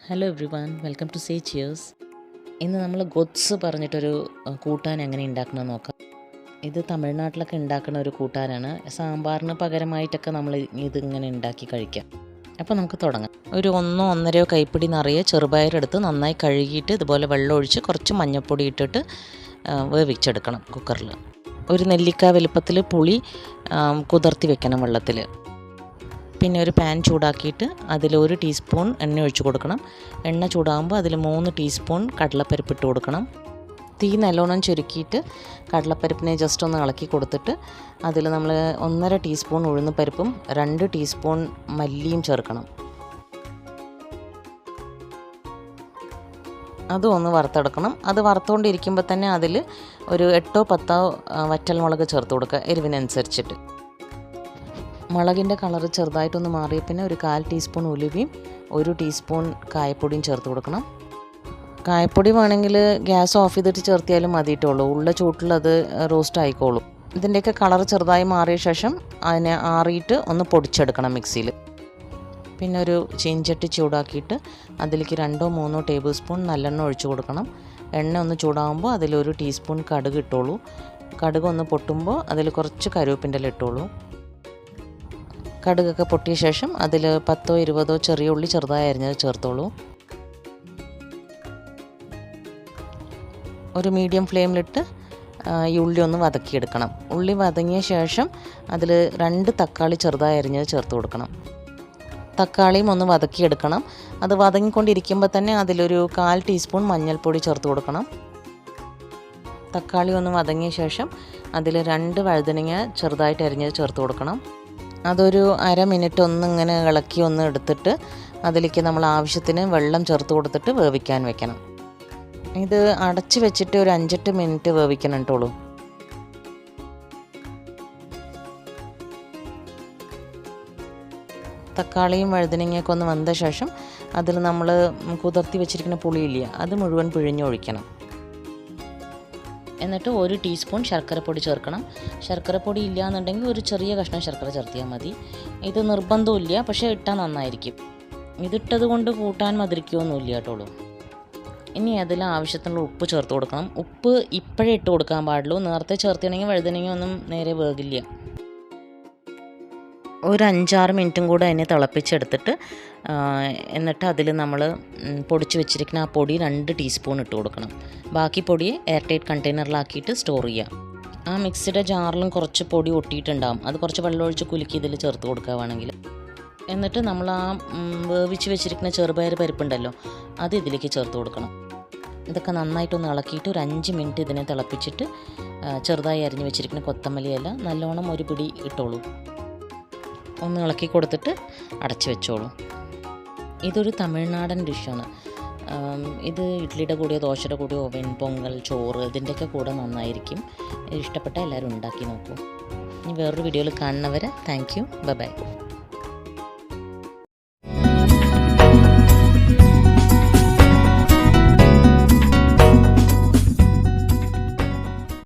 Hello everyone, welcome to say cheers. ഇന്ന് നമ്മൾ ഗൊത്സ് പറഞ്ഞിട്ടൊരു കൂട്ടാൻ എങ്ങനെ ഉണ്ടാക്കണമെന്ന് നോക്കാം. ഇത് തമിഴ്നാട്ടിലൊക്കെ ഉണ്ടാക്കുന്ന ഒരു കൂട്ടാനാണ്. സാമ്പാറിന് പകരമായിട്ടൊക്കെ നമ്മൾ ഇതിങ്ങനെ ഉണ്ടാക്കി കഴിക്കാം. അപ്പോൾ നമുക്ക് തുടങ്ങാം. ഒരു 1-1.5 കൈപ്പിടി നിറയെ ചെറുപയറെടുത്ത് നന്നായി കഴുകിയിട്ട് ഇതുപോലെ വെള്ളം ഒഴിച്ച് കുറച്ച് മഞ്ഞൾപ്പൊടി ഇട്ടിട്ട് വേവിച്ചെടുക്കണം കുക്കറിൽ. ഒരു നെല്ലിക്ക വലുപ്പത്തിൽ പുളി കുതിർത്തി വെക്കണം വെള്ളത്തിൽ. പിന്നെ ഒരു പാൻ ചൂടാക്കിയിട്ട് അതിൽ 1 ടീസ്പൂൺ എണ്ണ ഒഴിച്ച് കൊടുക്കണം. എണ്ണ ചൂടാകുമ്പോൾ അതിൽ 3 ടീസ്പൂൺ കടലപ്പരിപ്പ് ഇട്ട് കൊടുക്കണം. തീ നല്ലോണം ചുരുക്കിയിട്ട് കടലപ്പരിപ്പിനെ ജസ്റ്റ് ഒന്ന് ഇളക്കി കൊടുത്തിട്ട് അതിൽ നമ്മൾ 1.5 ടീസ്പൂൺ ഉഴുന്നുപരിപ്പും 2 ടീസ്പൂൺ മല്ലിയും ചേർക്കണം. അതും ഒന്ന് വറുത്തെടുക്കണം. അത് വറുത്തുകൊണ്ടിരിക്കുമ്പോൾ തന്നെ അതിൽ ഒരു 8-10 വറ്റൽമുളക് ചേർത്ത് കൊടുക്കുക, എരിവിനനുസരിച്ചിട്ട്. മുളകിൻ്റെ കളറ് ചെറുതായിട്ടൊന്ന് മാറിയ പിന്നെ ഒരു 1/4 ടീസ്പൂൺ ഉലുവയും 1 ടീസ്പൂൺ കായപ്പൊടിയും ചേർത്ത് കൊടുക്കണം. കായപ്പൊടി വേണമെങ്കിൽ ഗ്യാസ് ഓഫ് ചെയ്തിട്ട് ചേർത്തിയാലും മതിയിട്ടുള്ളൂ. ഉള്ള ചൂട്ടിലത് റോസ്റ്റ് ആയിക്കോളൂ. ഇതിൻ്റെയൊക്കെ കളറ് ചെറുതായി മാറിയ ശേഷം അതിനെ ആറിയിട്ട് ഒന്ന് പൊടിച്ചെടുക്കണം മിക്സിയിൽ. പിന്നെ ഒരു ചീൻചട്ടി ചൂടാക്കിയിട്ട് അതിലേക്ക് 2-3 ടേബിൾ സ്പൂൺ നല്ലെണ്ണ ഒഴിച്ച് കൊടുക്കണം. എണ്ണ ഒന്ന് ചൂടാകുമ്പോൾ അതിൽ 1 ടീസ്പൂൺ കടുക് ഇട്ടോളൂ. കടുക് ഒന്ന് പൊട്ടുമ്പോൾ അതിൽ കുറച്ച് കറിവേപ്പിൻ്റെ ഇല ഇട്ടോളൂ. കടുകൊക്കെ പൊട്ടിയ ശേഷം അതിൽ 10-20 ചെറിയ ഉള്ളി ചെറുതായി അരിഞ്ഞത് ചേർത്തോളൂ. ഒരു മീഡിയം ഫ്ലെയിമിലിട്ട് ഈ ഉള്ളി ഒന്ന് വതക്കിയെടുക്കണം. ഉള്ളി വതങ്ങിയ ശേഷം അതിൽ 2 തക്കാളി ചെറുതായി അരിഞ്ഞത് ചേർത്ത് കൊടുക്കണം. തക്കാളിയും ഒന്ന് വതക്കിയെടുക്കണം. അത് വതങ്ങിക്കൊണ്ടിരിക്കുമ്പോൾ തന്നെ അതിലൊരു 1/4 ടീസ്പൂൺ മഞ്ഞൾപ്പൊടി ചേർത്ത് കൊടുക്കണം. തക്കാളി ഒന്ന് വതങ്ങിയ ശേഷം അതിൽ 2 വഴുതനങ്ങ ചെറുതായിട്ട് അരിഞ്ഞത് ചേർത്ത് കൊടുക്കണം. അതൊരു 1/2 മിനിറ്റ് ഒന്നിങ്ങനെ ഇളക്കി ഒന്ന് എടുത്തിട്ട് അതിലേക്ക് നമ്മൾ ആവശ്യത്തിന് വെള്ളം ചേർത്ത് കൊടുത്തിട്ട് വേവിക്കാൻ വെക്കണം. ഇത് അടച്ച് വെച്ചിട്ട് ഒരു 5-8 മിനിറ്റ് വേവിക്കണം കേട്ടോളൂ. തക്കാളിയും വഴുതനങ്ങയൊക്കെ ഒന്ന് വെന്ത ശേഷം അതിൽ നമ്മൾ കുതിർത്തി വെച്ചിരിക്കുന്ന പുളിയില്ല, അത് മുഴുവൻ പിഴിഞ്ഞൊഴിക്കണം. എന്നിട്ട് 1 ടീസ്പൂൺ ശർക്കരപ്പൊടി ചേർക്കണം. ശർക്കരപ്പൊടി ഇല്ല എന്നുണ്ടെങ്കിൽ ഒരു ചെറിയ കഷ്ണം ശർക്കര ചേർത്തിയാൽ മതി. ഇത് നിർബന്ധമില്ല, പക്ഷേ ഇട്ടാൽ നന്നായിരിക്കും. ഇതിട്ടത് കൊണ്ട് കൂട്ടാൻ മധുരിക്കുകയൊന്നുമില്ല കേട്ടോളൂ. ഇനി അതിൽ ആവശ്യത്തിനുള്ള ഉപ്പ് ചേർത്ത് കൊടുക്കണം. ഉപ്പ് ഇപ്പോഴേ ഇട്ട് കൊടുക്കാൻ പാടുള്ളൂ. നേരത്തെ ചേർത്തിയാണെങ്കിൽ വഴുതനങ്ങ ഒന്നും നേരെ വേകില്ല. ഒരു 5-6 മിനിറ്റും കൂടെ അതിനെ തിളപ്പിച്ചെടുത്തിട്ട് എന്നിട്ട് അതിൽ നമ്മൾ പൊടിച്ച് വെച്ചിരിക്കുന്ന ആ പൊടി 2 ടീസ്പൂൺ ഇട്ട് കൊടുക്കണം. ബാക്കി പൊടി എയർ ടൈറ്റ് കണ്ടെയ്നറിലാക്കിയിട്ട് സ്റ്റോർ ചെയ്യുക. ആ മിക്സിയുടെ ജാറിലും കുറച്ച് പൊടി ഒട്ടിയിട്ടുണ്ടാകും. അത് കുറച്ച് വെള്ളം ഒഴിച്ച് കുലുക്കി ഇതിൽ ചേർത്ത് കൊടുക്കുക വേണമെങ്കിൽ. എന്നിട്ട് നമ്മൾ ആ വേവിച്ച് വെച്ചിരിക്കുന്ന ചെറുപയർ പരിപ്പുണ്ടല്ലോ, അത് ഇതിലേക്ക് ചേർത്ത് കൊടുക്കണം. ഇതൊക്കെ നന്നായിട്ടൊന്ന് ഇളക്കിയിട്ട് ഒരു 5 മിനിറ്റ് ഇതിനെ തിളപ്പിച്ചിട്ട് ചെറുതായി അരിഞ്ഞ് വെച്ചിരിക്കുന്ന കൊത്തമല്ലി ഇല നല്ലോണം ഒരു പിടി ഇട്ടോളൂ. ഒന്ന് ഇളക്കി കൊടുത്തിട്ട് അടച്ച് വെച്ചോളൂ. ഇതൊരു തമിഴ്നാടൻ ഡിഷാണ്. ഇത് ഇഡ്ലിയുടെ കൂടെയോ ദോശയുടെ കൂടെയോ വെൺപൊങ്കൽ, ചോറ് ഇതിൻ്റെയൊക്കെ കൂടെ നന്നായിരിക്കും. ഇഷ്ടപ്പെട്ട എല്ലാവരും ഉണ്ടാക്കി നോക്കൂ. ഇനി വേറൊരു വീഡിയോയിൽ കാണുന്നവരെ താങ്ക് യു, ബൈ.